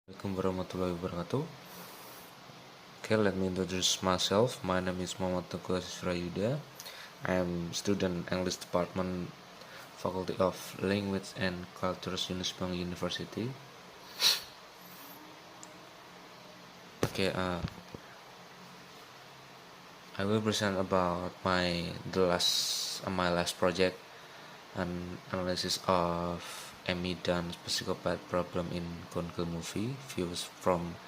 Assalamualaikum warahmatullahi wabarakatuh. Okay, let me introduce myself. My name is Muhammad Teguh Surayuda. I am student English Department, Faculty of Language and Cultures, Unisbank University. Okay, I will present about my last project, an analysis of Amy Dunn's psychopath problem in Gone Girl movie, views from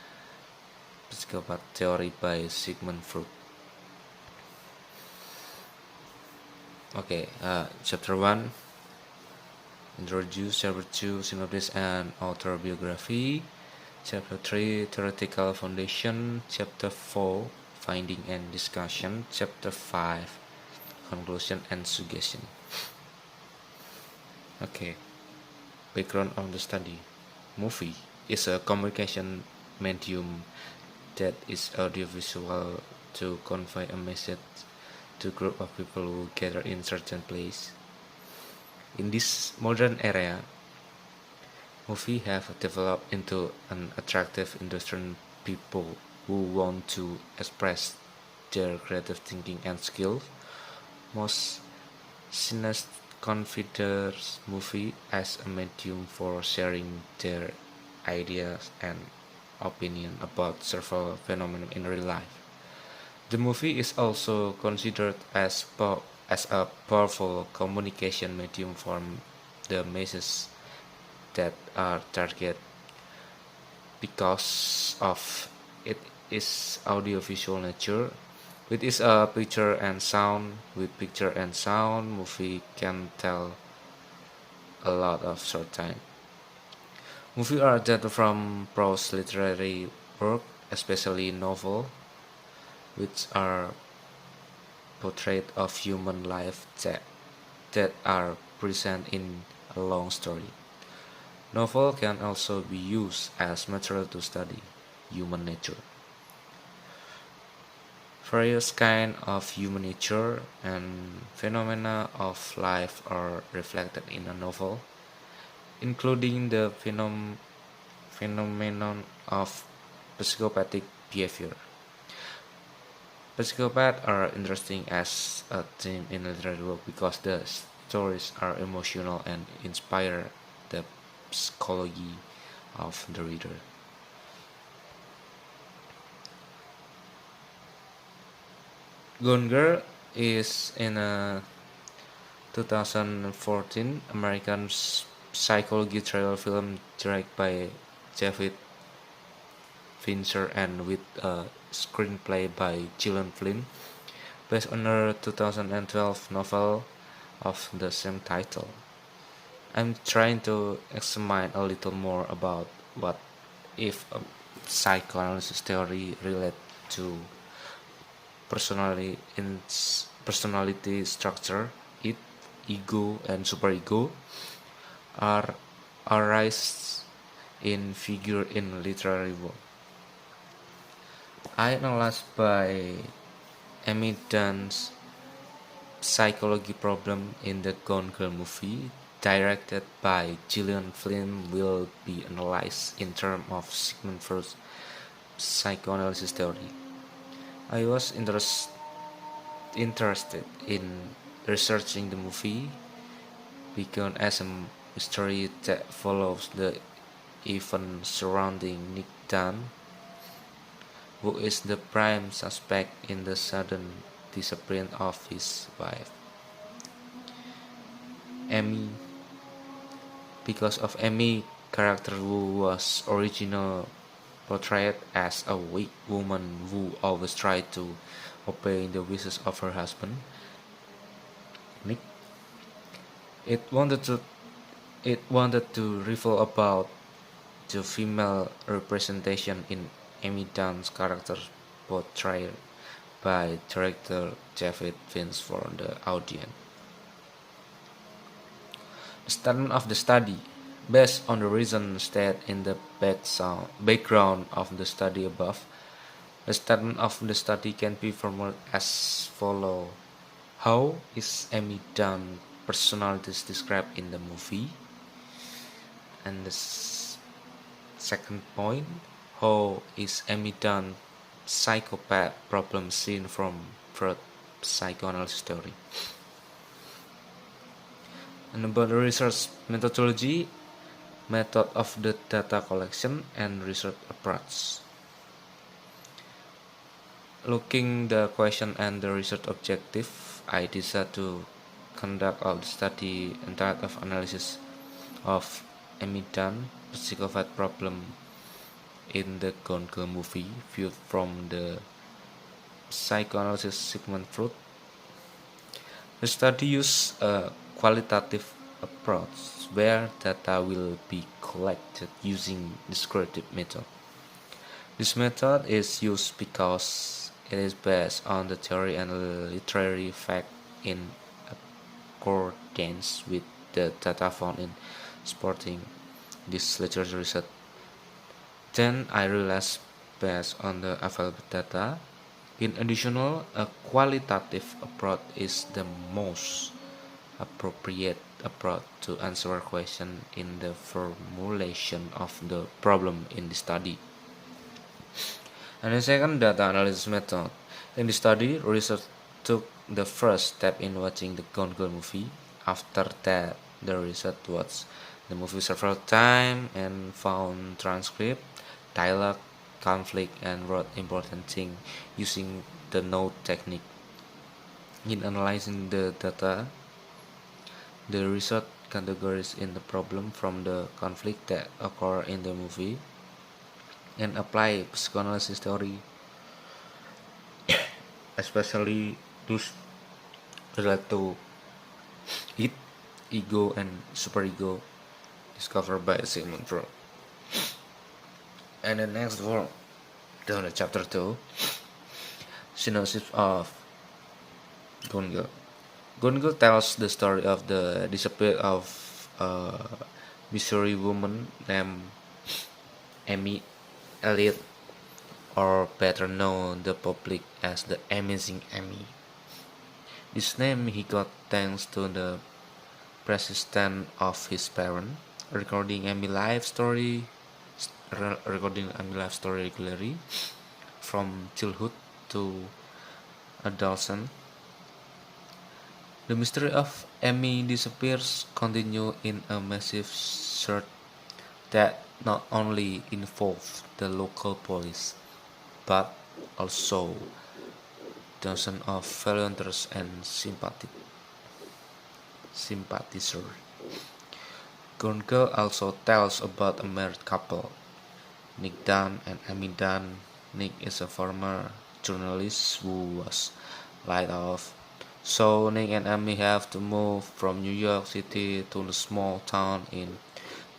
psychopath theory by Sigmund Freud. Okay, chapter 1, introduce. Chapter 2, synopsis and autobiography. Chapter 3, theoretical foundation. Chapter 4, finding and discussion. Chapter 5, conclusion and suggestion. Okay, background of the study. Movie is a communication medium that is audiovisual to convey a message to a group of people who gather in certain place. In this modern era, movies have developed into an attractive industry. People who want to express their creative thinking and skills. Most cineasts consider movie as a medium for sharing their ideas and opinion about several phenomena in real life. The movie is also considered as a powerful communication medium for the masses that are target because of it is audiovisual nature. With its picture and sound, with picture and sound, movie can tell a lot of short time. Movies are adapted from prose literary work, especially novel, which are portrait of human life that are present in a long story. Novel can also be used as material to study human nature. Various kinds of human nature and phenomena of life are reflected in a novel, including the phenomenon of psychopathic behavior. Psychopaths are interesting as a theme in literary work because the stories are emotional and inspire the psychology of the reader. Gone Girl is in a 2014 American psychology thriller film directed by David Fincher and with a screenplay by Gillian Flynn, based on her 2012 novel of the same title. I'm trying to examine a little more about what if a psychoanalysis theory relate to personality in personality structure, it, ego, and superego are arise in figure in literary work. I analyzed by Amy Dunn's psychology problem in the Gone Girl movie, directed by Gillian Flynn, will be analyzed in terms of Sigmund Freud's psychoanalysis theory. I was interested in researching the movie because as a mystery that follows the event surrounding Nick Dunn, who is the prime suspect in the sudden disappearance of his wife, Amy. Because of Amy character who was originally portrayed as a weak woman who always tried to obey the wishes of her husband, Nick. It wanted to reveal about the female representation in Amy Dunn's character portrayed by director David Fincher for the audience. The statement of the study, based on the reasons stated in the background of the study above, the statement of the study can be formulated as follows. How is Amy Dunn's personality described in the movie? And the Second point, how is Amy Dunn psychopath problem seen from Freud psychoanalysis theory? And about the research methodology, method of the data collection and research approach. Looking the question and the research objective, I decided to conduct a study interactive analysis of Amy Dunn psychopath problem in the Gone Girl movie viewed from the psychoanalysis Sigmund Freud. The study used a qualitative approach where data will be collected using descriptive method. This method is used because it is based on the theory and literary fact in accordance with the data found in supporting this literature research. Then I realized, based on the available data, in addition, a qualitative approach is the most appropriate approach to answer a question in the formulation of the problem in the study. And the second, data analysis method. In the study, research took the first step in watching the Gone Girl movie. After that, the research watched the movie several times and found transcript, dialogue, conflict, and wrote important things using the note technique. In analyzing the data, the research categories in the problem from the conflict that occur in the movie and apply psychoanalysis theory, especially those related to it, ego, and superego, discovered by Sigmund Freud. And the next one, the chapter 2, synopsis of Gone Girl. Gone Girl tells the story of the disappearance of a Missouri woman named Amy Elliott, or better known the public as the Amazing Amy. This name he got thanks to the persistence of his parents, recording Amy life story regularly from childhood to adolescence. The mystery of Amy disappears continue in a massive search that not only involved the local police, but also dozens of volunteers and sympathizers. Gone Girl also tells about a married couple, Nick Dunn and Amy Dunn. Nick is a former journalist who was laid off, so Nick and Amy have to move from New York City to a small town in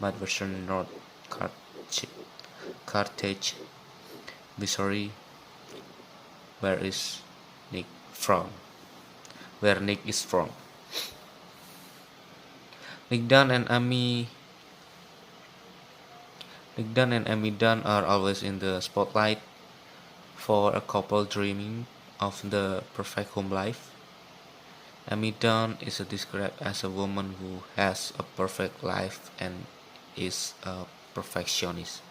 Midwestern North Carthage, Missouri, where Nick is from. Nick Dunn and Amy Dunn are always in the spotlight for a couple dreaming of the perfect home life. Amy Dunn is described as a woman who has a perfect life and is a perfectionist.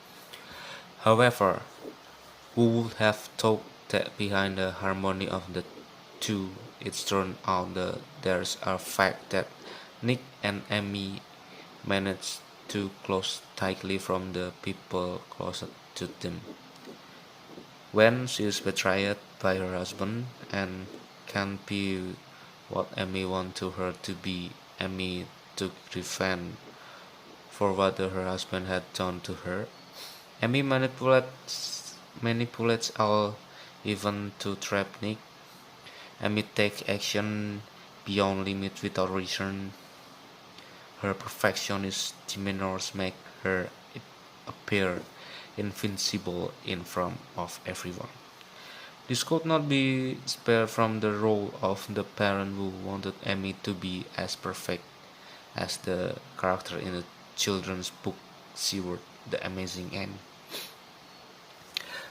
However, who would have thought that behind the harmony of the two, it's turned out that there's a fact that Nick and Amy managed to close tightly from the people closest to them. When she is betrayed by her husband and can't be what Amy wanted her to be, Amy took revenge for what her husband had done to her. Amy manipulates all, even to trap Nick. Amy takes action beyond limit without reason. Her perfectionist demeanor makes her appear invincible in front of everyone. This could not be spared from the role of the parent who wanted Amy to be as perfect as the character in the children's book Seward, The Amazing Amy.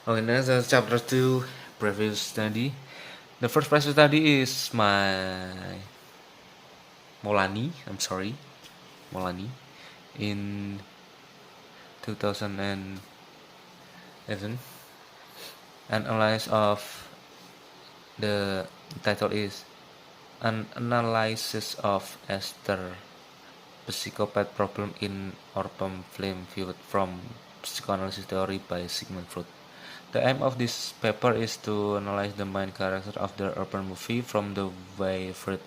Okay, next chapter 2, previous study. The first previous study is Molani. In 2011, an analysis of the title is an analysis of Esther psychopath problem in Orphan film viewed from psychoanalysis theory by Sigmund Freud. The aim of this paper is to analyze the main character of the Orphan movie from the way Freud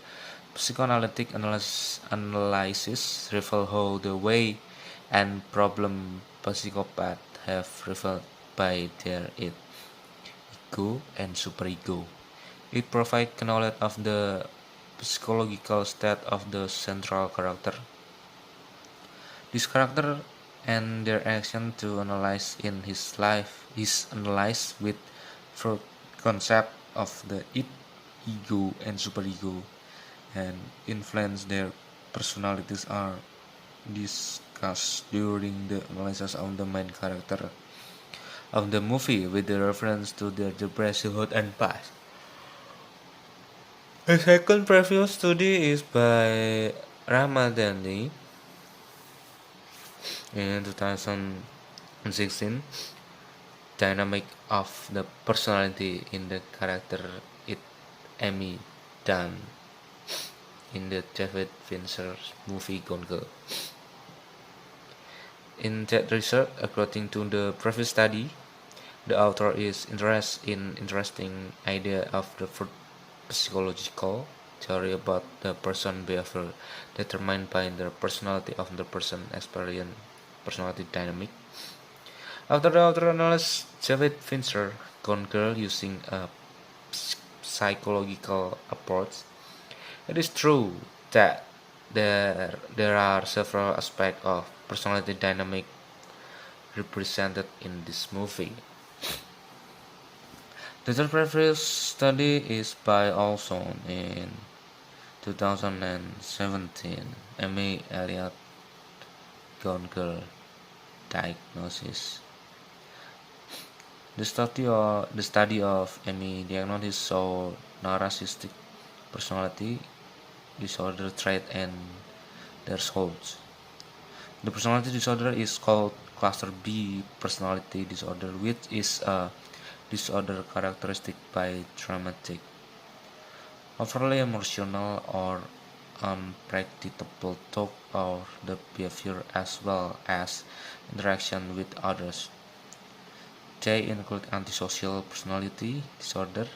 psychoanalytic analysis reveal how the way and problem psychopaths have revealed by their ego and superego. It provides knowledge of the psychological state of the central character. This character and their action to analyze in his life is analyzed with Freud concept of the ego and superego, and influence their personalities are discussed during the analysis of the main character of the movie with the reference to their childhood and past. The second previous study is by Ramadani in 2016, dynamic of the personality in the character it Amy Dunn in the David Fincher movie Gone Girl. In that research, according to the previous study, the author is interested in interesting idea of the psychological theory about the person behavior determined by the personality of the person experience personality dynamic. After the author analyzed David Fincher Gone Girl using a psychological approach, it is true that there are several aspects of personality dynamic represented in this movie. The third previous study is by Olson in 2017, Amy Elliott Gone Girl diagnosis. The study of Amy diagnosis saw narcissistic personality disorder trait and their results. The personality disorder is called cluster B personality disorder, which is a disorder characteristic by dramatic, overly emotional or unpredictable thought or the behavior as well as interaction with others. They include antisocial personality disorder,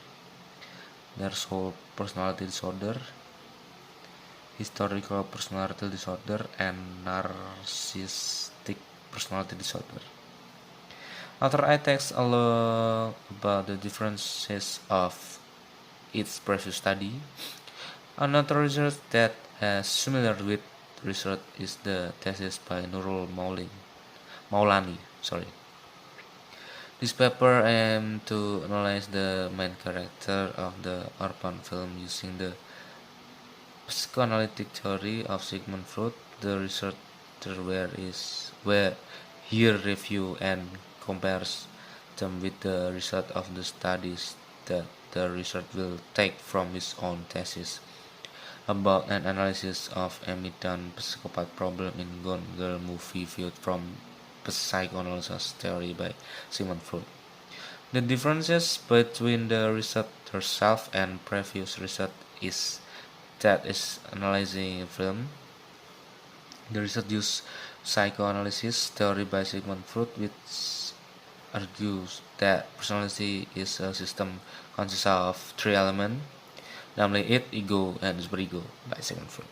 narcissistic personality disorder, historical personality disorder, and narcissistic personality disorder. After I text a lot about the differences of its previous study, another research that has similar with research is the thesis by Nurul Maulani. This paper aimed to analyze the main character of the Orphan film using the psychoanalytic theory of Sigmund Freud. The researcher where here review and compares them with the result of the studies that the researcher will take from his own thesis about an analysis of Amy Dunn psychopath problem in Gone Girl movie viewed from psychoanalysis theory by Sigmund Freud. The differences between the research herself and previous research is that is analyzing film. The research used psychoanalysis theory by Sigmund Freud, which argues that personality is a system consisting of three elements, namely id, ego, and superego by Sigmund Freud.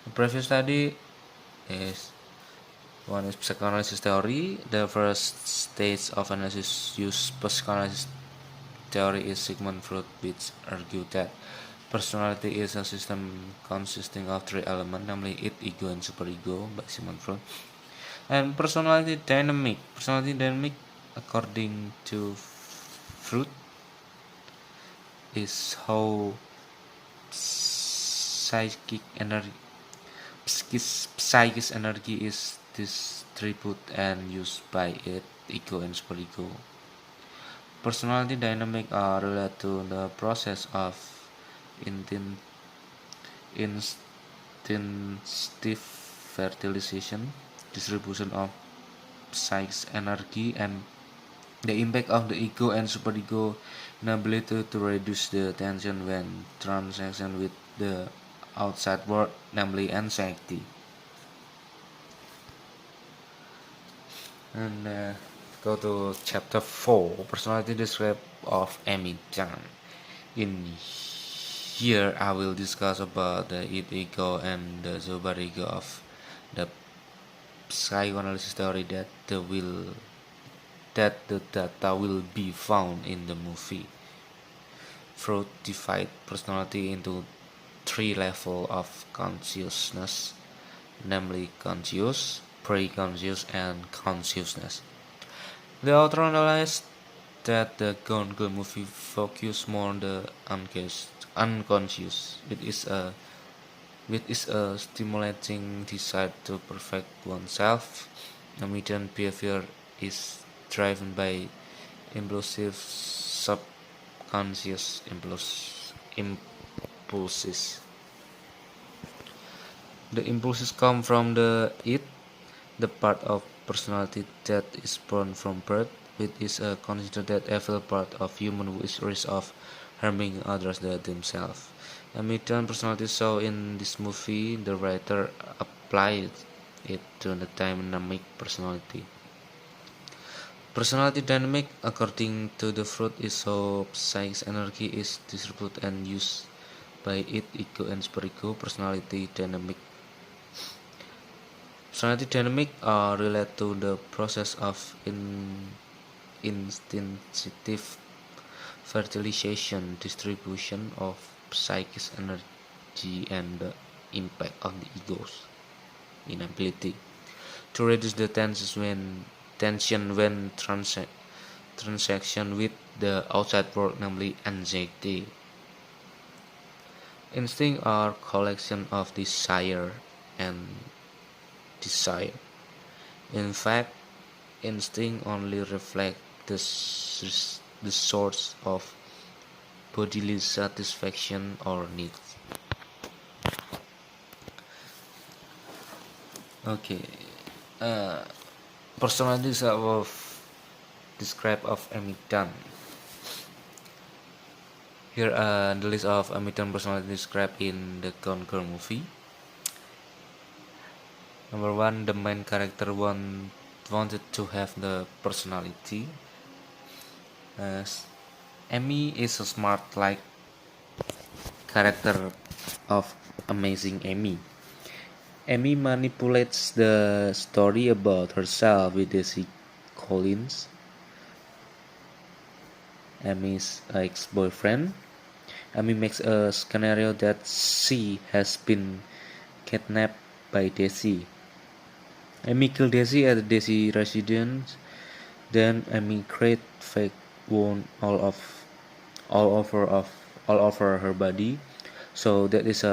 The previous study is one is psychoanalysis theory. The first stage of analysis used psychoanalysis theory is Sigmund Freud, which argued that personality is a system consisting of three elements, namely id, ego, and superego by Sigmund Freud. And personality dynamic, according to Freud, is how psychic energy is distributed and used by id, ego, and superego. Personality dynamics are related to the process of instinctive fertilization, distribution of psychic energy, and the impact of the ego and superego inability to reduce the tension when transaction with the outside world, namely anxiety. And go to chapter 4, personality describe of Amy Chan. In here, I will discuss about the id ego and the superego of the psychoanalysis theory that the data will be found in the movie. Freud divided personality into three levels of consciousness, namely conscious, pre-conscious, and consciousness. The author analyzed that the Gone Girl movie focused more on the unconscious, which is a stimulating desire to perfect oneself. Median behavior is driven by impulsive subconscious impulses. The impulses come from the id, the part of personality that is born from birth, which is considered that evil part of human who is risk of harming others than themselves. A median personality show in this movie, the writer applied it to the dynamic personality. Personality dynamic, according to the Freud, is how psychic energy is distributed and used by id, ego, and superego. Personality dynamic are related to the process of instinctive fertilization, distribution of psychic energy, and the impact of the ego's inability to reduce the tension when transaction with the outside world, namely anxiety. Instinct are collection of desire and desire. In fact, instinct only reflect the source of bodily satisfaction or needs. Okay, personalities of describe of Amy Dunn. Here are the list of Amy Dunn personality described in the Gone Girl movie. Number 1, the main character wanted to have the personality. Amy is a smart like character of Amazing Amy. Amy manipulates the story about herself with Daisy Collins, Amy's ex-boyfriend. Amy makes a scenario that she has been kidnapped by Daisy. Amy kills Daisy at the Daisy residence. Then Amy creates fake wounds all over her body, so that is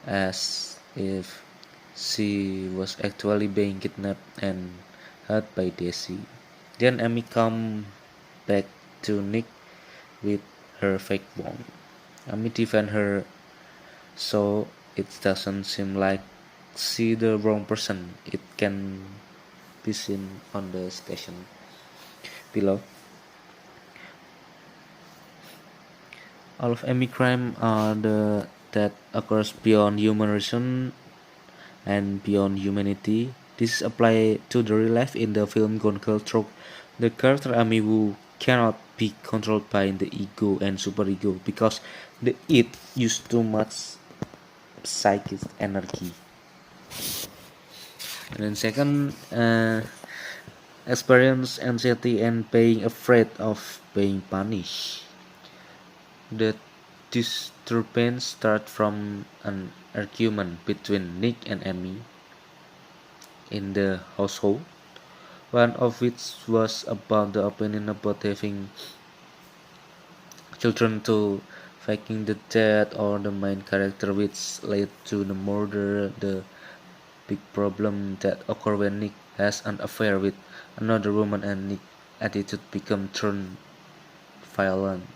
as if she was actually being kidnapped and hurt by Daisy. Then Amy comes back to Nick with her fake wound. Amy defends her, so it doesn't seem like she the wrong person. It can be seen on the sketch below. All of Amy crime are that occurs beyond human reason and beyond humanity. This is applied to the real life in the film Gone Girl through the character Amy who cannot be controlled by the ego and superego because the id used too much psychic energy. And then second, experience anxiety and being afraid of being punished. The disturbance starts from an argument between Nick and Amy in the household, one of which was about the opinion about having children to faking the death or the main character, which led to the murder. The big problem that occurs when Nick has an affair with another woman and Nick's attitude become turned violent.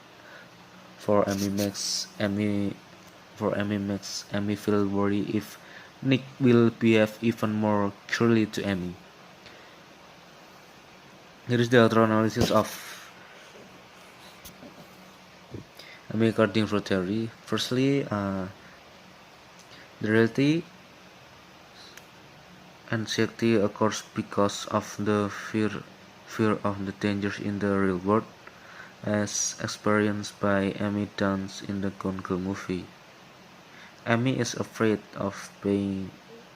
For Amy makes Amy feel worried if Nick will behave even more cruelly to Amy. Here is the outro analysis of Amy according to theory. Firstly, the reality anxiety occurs because of the fear of the dangers in the real world, as experienced by Amy Dunst in the Gone Girl movie. Amy is afraid of being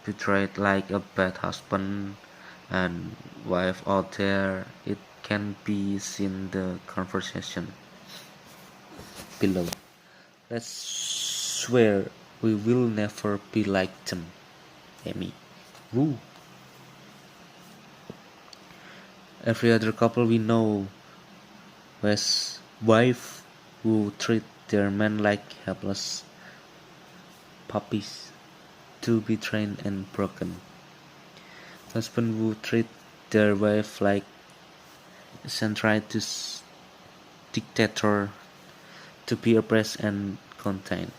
betrayed like a bad husband and wife out there. It can be seen the conversation below. Let's swear we will never be like them, Amy. Woo. Every other couple we know was wife who treat their men like helpless puppies to be trained and broken. Husband who treat their wife like centritis dictator to be oppressed and contained.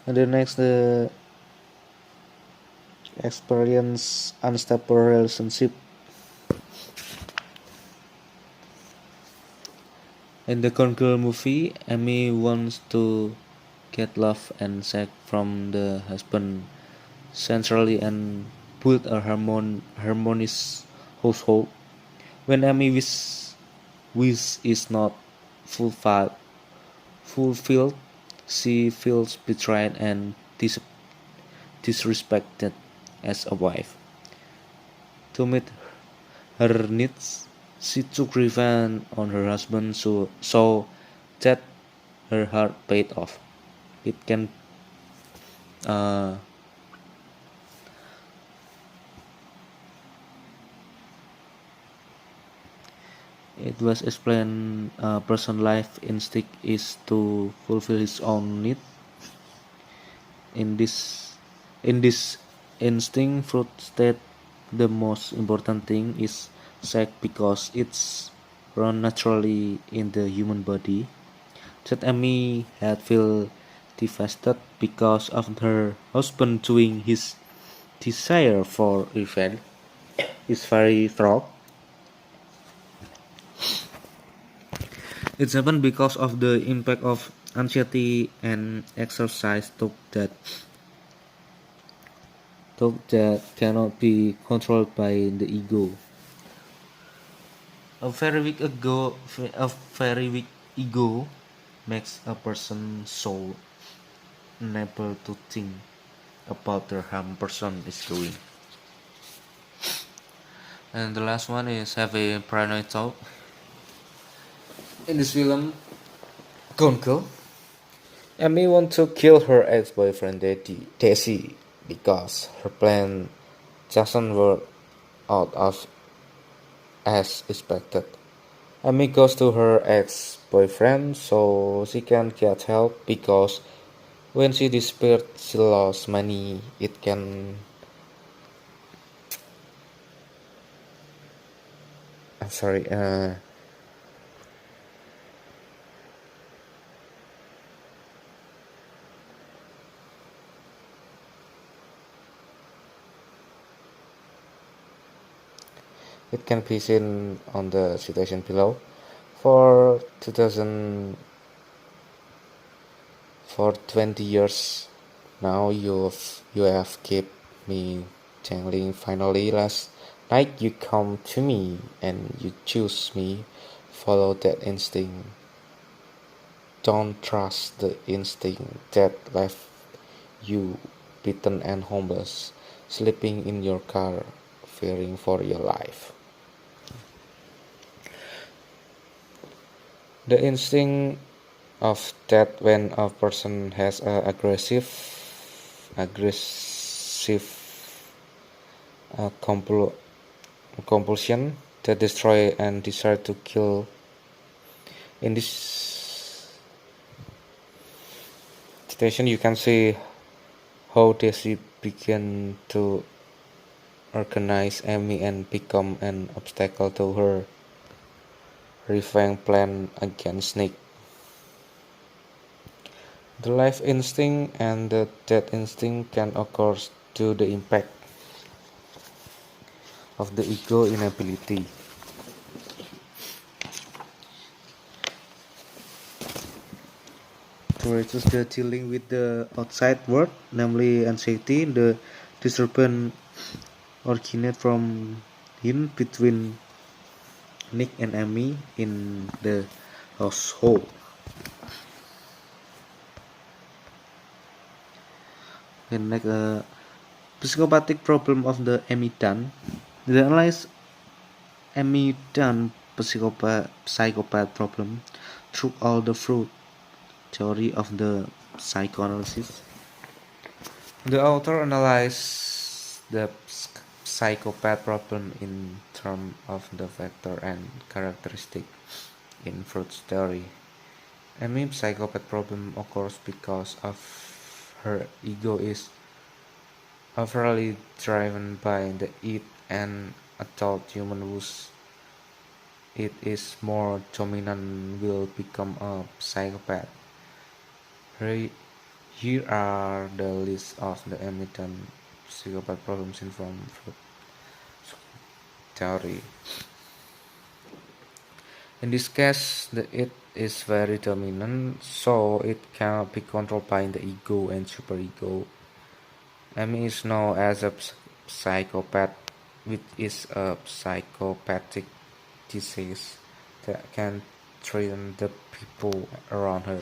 And the next, the experience unstable relationship. In the Gone Girl movie, Amy wants to get love and sex from the husband centrally and build a harmonious household. When Amy wish is not fulfilled, she feels betrayed and disrespected as a wife. To meet her needs, she took revenge on her husband so that her heart paid off. It can uh, it was explained a person's life instinct is to fulfill his own need. In this instinct, Freud state the most important thing is sex because it's run naturally in the human body. That Amy had felt devastated because of her husband doing his desire for revenge is very strong. It's happened because of the impact of anxiety and exercise thought that cannot be controlled by the ego. A very weak ego makes a person so unable to think about the harm person is doing. And the last one is have a paranoid thought. In this film, Gone Girl, Amy wants to kill her ex-boyfriend Daisy because her plan doesn't work out as expected. Amy goes to her ex-boyfriend so she can get help because when she disappeared she lost money. I'm sorry, it can be seen on the situation below. For 20 years now you have kept me jangling. Finally last night you come to me and you choose me. Follow that instinct. Don't trust the instinct that left you beaten and homeless, sleeping in your car, fearing for your life. The instinct of that when a person has a aggressive compulsion that destroy and desire to kill. In this situation you can see how Daisy began to organize Amy and become an obstacle to her revenge plan against Nick. The life instinct and the death instinct can occur due to the impact of the ego inability to reduce the dealing with the outside world, namely anxiety. The disturbance originate from in between Nick and Amy in the household. And like a psychopathic problem of the Amy Dunn, the analyze Amy Dunn psychopath problem through all the fruit theory of the psychoanalysis. The author analyzed the psychopath problem in terms of the factor and characteristic in Freud's theory. Amy's psychopath problem occurs because of her ego is overly driven by the id and adult human whose it is more dominant will become a psychopath. Here are the list of the emergent psychopath problems in from Freud theory. In this case, the id is very dominant, so it cannot be controlled by the ego and superego. Amy is known as a psychopath, which is a psychopathic disease that can threaten the people around her.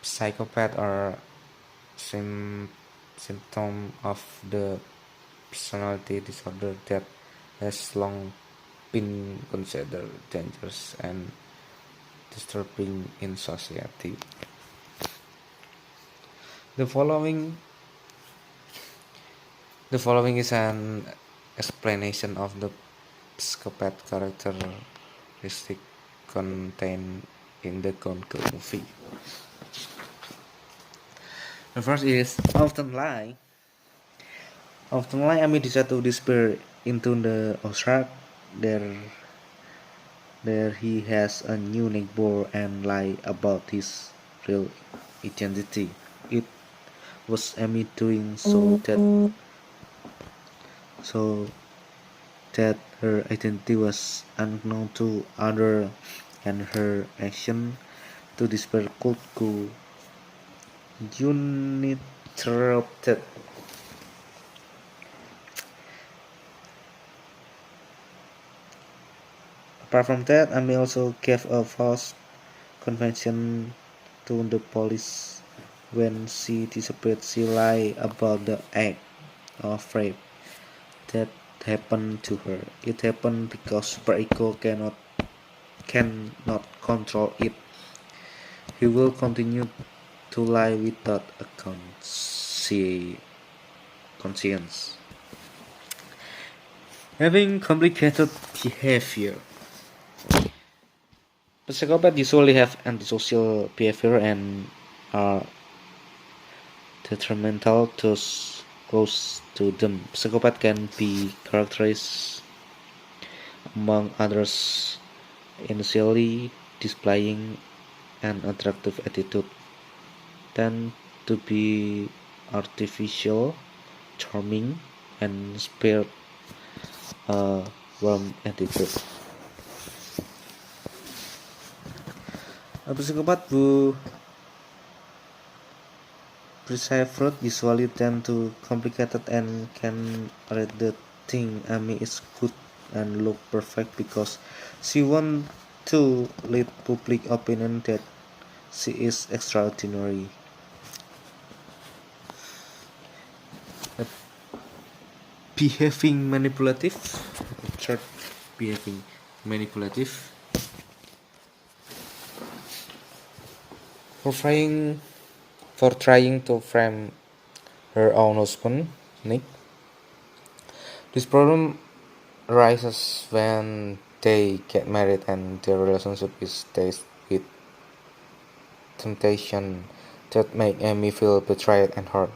Psychopaths are symptom of the personality disorder that has long been considered dangerous and disturbing in society. The following is an explanation of the psychopath characteristic contained in the Gone Girl movie. The first is often lie. Amy decide to disappear into the Ozark. There he has a new neighbor and lie about his real identity. It was Amy doing so that her identity was unknown to others and her action to disappear could go uninterrupted. Apart from that, Amy also gave a false confession to the police when she disappeared. She lied about the act of rape that happened to her. It happened because superego cannot control it. He will continue to lie without a conscience. Having complicated behavior. Psychopaths usually have antisocial behavior and are detrimental to those close to them. Psychopath can be characterized, among others, initially displaying an attractive attitude, tend to be artificial, charming, and spare a warm attitude. A psychopath who perceive Freud usually tend to complicated and can read the thing Amy is good and look perfect because she want to lead public opinion that she is extraordinary. Behaving manipulative. Third, behaving manipulative. For trying to frame her own husband, Nick. This problem arises when they get married and their relationship is faced with temptation that make Amy feel betrayed and hurt.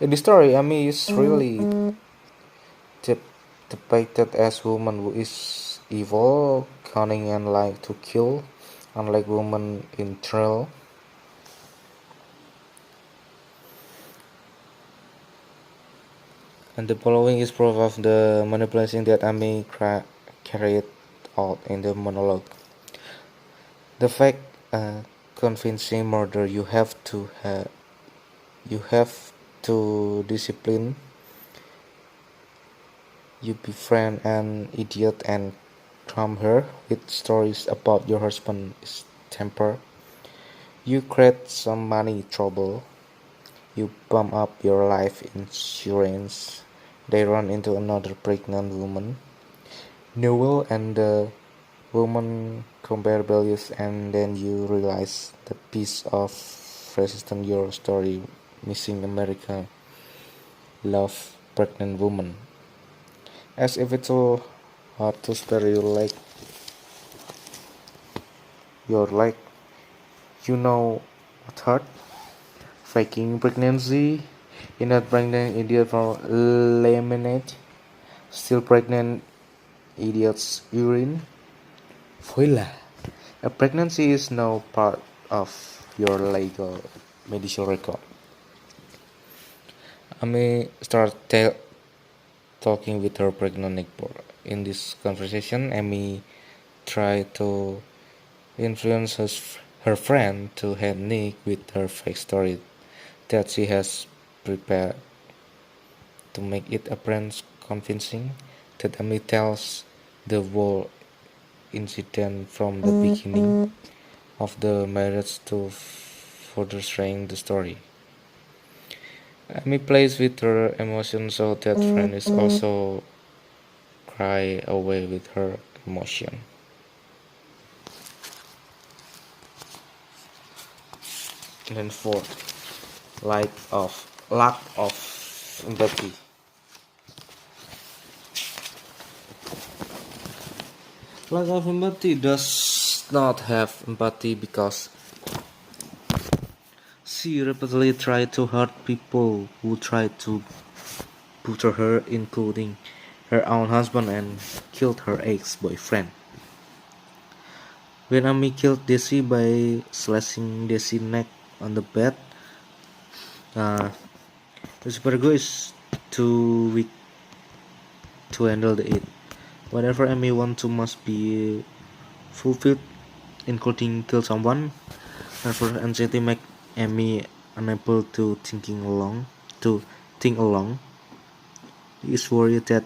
In the story, Amy is really depicted as a woman who is evil, cunning, and like to kill, unlike women in Thrill. And the following is proof of the manipulation that Amy carried out in the monologue. The fact convincing murder you have to discipline, you befriend an idiot and calm her with stories about your husband's temper. You create some money trouble. You bump up your life insurance. They run into another pregnant woman. Newell and the woman compare values, and then you realize the piece of resistance your story missing America love pregnant woman. As if it's so hard to spare your leg, you know what hurt? Faking pregnancy, in not pregnant idiot for lemonade, still pregnant idiot's urine. Voila! A pregnancy is now part of your legal medical record. Amy start talking with her pregnant neighbor. In this conversation, Amy tried to influence her friend to help Nick with her fake story that she has prepared to make it appearance convincing that Amy tells the whole incident from the beginning of the marriage to further strengthen the story. Amy plays with her emotions so that friend is also cry away with her emotion. And then fourth, lack of empathy. Lack of empathy does not have empathy because she repeatedly tried to hurt people who tried to butcher her, including her own husband, and killed her ex-boyfriend. When Amy killed Daisy by slashing Daisy's neck on the bed, uh, the superego is too weak to handle it. Whatever Amy wants to must be fulfilled, including kill someone. Nervous anxiety make Amy unable to think along. He is worried that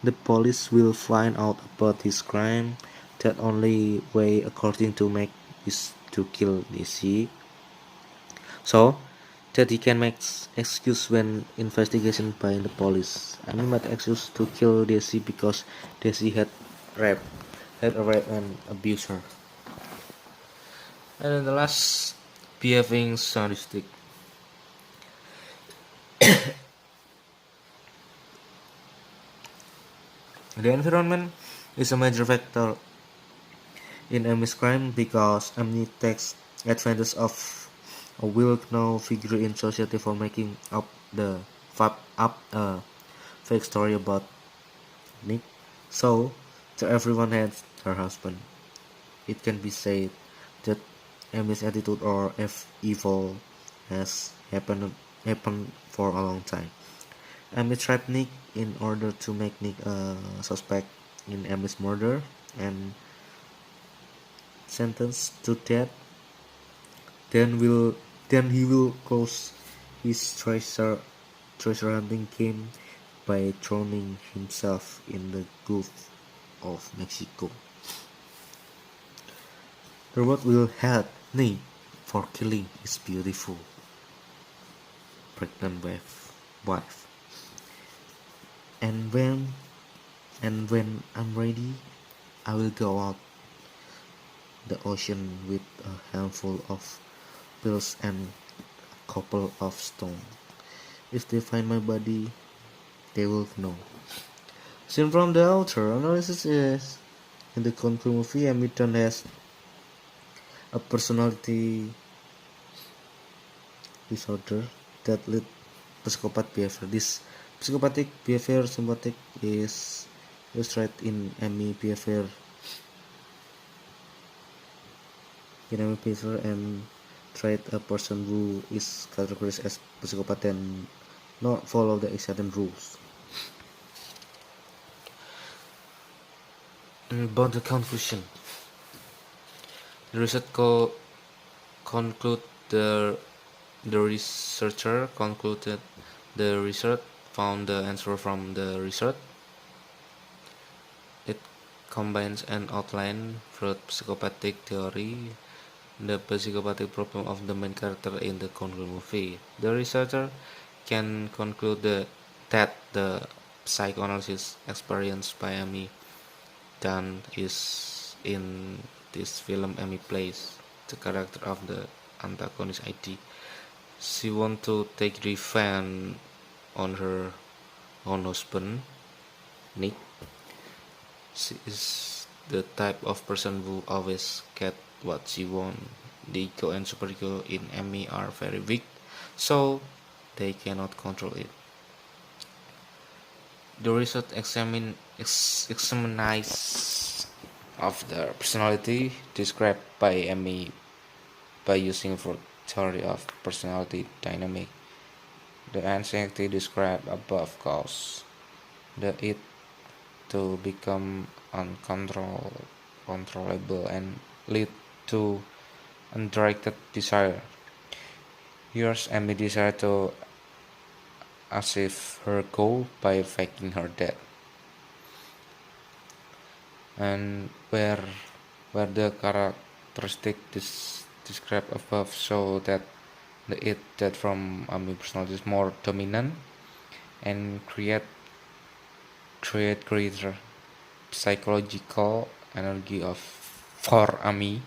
the police will find out about his crime. The only way, according to Meg, is to kill Daisy, so that he can make excuse when investigation by the police. Amy made excuse to kill Daisy because Daisy had raped and abused her. And then the last, behaving sadistic. The environment is a major factor in Amy's crime because Amy takes advantage of a well-known figure in society for making up a fake story about Nick. So, to everyone hates her husband. It can be said that Amy's attitude or evil has happened for a long time. Amy trapped Nick in order to make Nick a suspect in Amy's murder and sentenced to death. Then he will close his treasure hunting game by drowning himself in the Gulf of Mexico. The reward will hate Nick for killing his beautiful pregnant wife. And when I'm ready, I will go out the ocean with a handful of pills and a couple of stones. If they find my body, they will know. Seen from the outer analysis is in the concrete movie, Hamilton has a personality disorder that lead psychopath behavior. This psychopathic behavior symptomatic is illustrated in Amy behavior and trait a person who is categorized as psychopath and not follow the existing rules. About the conclusion, the research conclude the researcher concluded the research found the answer from the research. It combines an outline for psychopathic theory, the psychopathic problem of the main character in the concluded movie. The researcher can conclude that the psychoanalysis experienced by Amy Dunn is in this film. Amy plays the character of the antagonist ID. She wants to take revenge on her own husband, Nick. She is the type of person who always get what she wants. The ego and superego in Amy are very weak, so they cannot control it. The research examines of the personality described by Amy by using Freud theory of personality dynamic. The anxiety described above cause the it to become uncontrollable and lead to undirected desire. Here's Amy desire to achieve her goal by faking her death. And where the characteristic described above show that the it that from Amy personality is more dominant and create greater psychological energy of for Amy.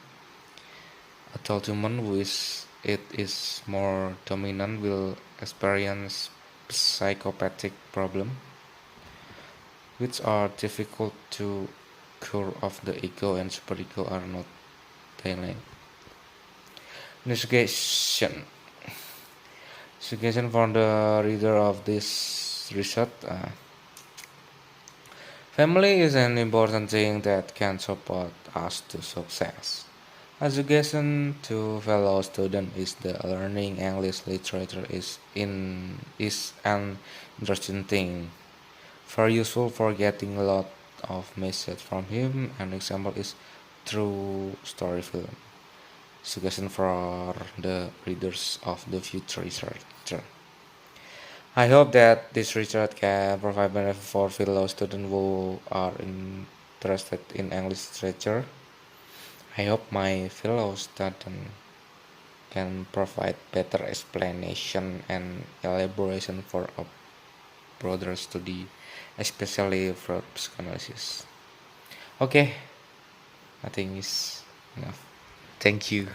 Adult human who is it is more dominant will experience psychopathic problem, which are difficult to cure of the ego and superego are not daily. Investigation. Suggestion for the reader of this research. Family is an important thing that can support us to success. A suggestion to fellow students is that learning English literature is an interesting thing. Very useful for getting a lot of message from him. An example is through story film. Suggestion for the readers of the future researcher. I hope that this research can provide benefit for fellow students who are interested in English literature. I hope my fellow students can provide better explanation and elaboration for a broader study, especially for psychoanalysis. Okay, I think it's enough. Thank you.